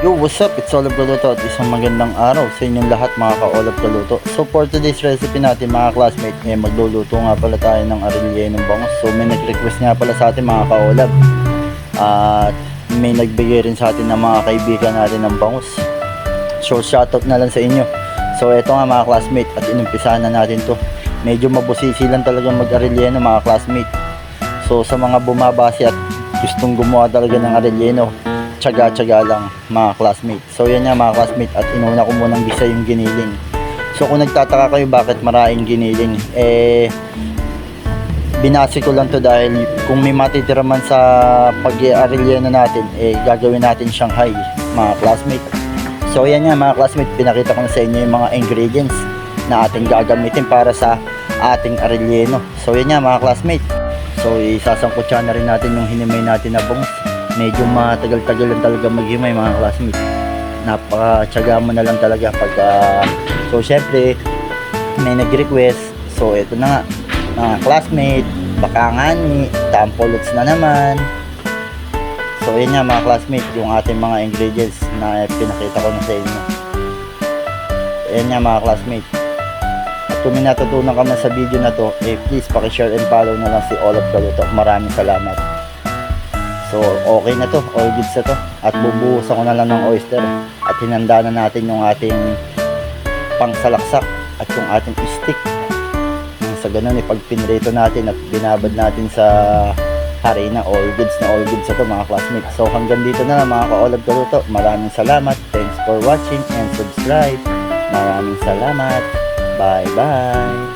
Yo, what's up? It's Olaf Kaluto at isang magandang araw sa inyong lahat mga ka-Olaf Kaluto. So for today's recipe natin mga classmate, magluluto nga pala tayo ng arilyenong bangus. So may nag-request nga pala sa atin mga ka-Olaf. At may nagbigay rin sa atin ng mga kaibigan natin ng bangus. So shoutout na lang sa inyo. So eto nga mga classmate, at inumpisahan na natin to. Medyo mabusisi lang talaga mag-arilyeno mga classmate. So sa mga bumabase at gustong gumawa talaga ng arilyeno, tsaga-tsaga lang mga classmate. So yan nga mga classmate, at inuna ko munang gisa yung giniling. So kung nagtataka kayo bakit maraming giniling, binasi ko lang to dahil kung may matitira man sa pag-arilyeno natin, gagawin natin Shanghai mga classmate. So yan nga mga classmate, pinakita ko na sa inyo yung mga ingredients na ating gagamitin para sa ating arilyeno. So yan nga mga classmate. So isasangkutsa na rin natin yung hinimay natin na bangus. Medyo matagal-tagal lang talaga maghimay mga classmate. Napakatsaga mo na lang talaga pag so syempre may nag-request. So ito na nga mga classmate, bakangani, tampolots na naman. So yun nga mga classmate, yung ating mga ingredients na pinakita ko na sa inyo. Ayan nga mga classmate. At kung may natutunan ka man sa video na to, please pakishare and follow na lang si Olaf Kaluto. Maraming salamat. So okay na to, all goods na to. At bubuhusan ko na lang ng oyster. At hinanda na natin yung ating pangsalaksak at yung ating stick. Sa ganun, pag pinrito natin at binabad natin sa harina, all goods na to mga classmates. So hanggang dito na lang mga ka-Olaf Kaluto. Maraming salamat. Thanks for watching and subscribe. Maraming salamat. Bye bye.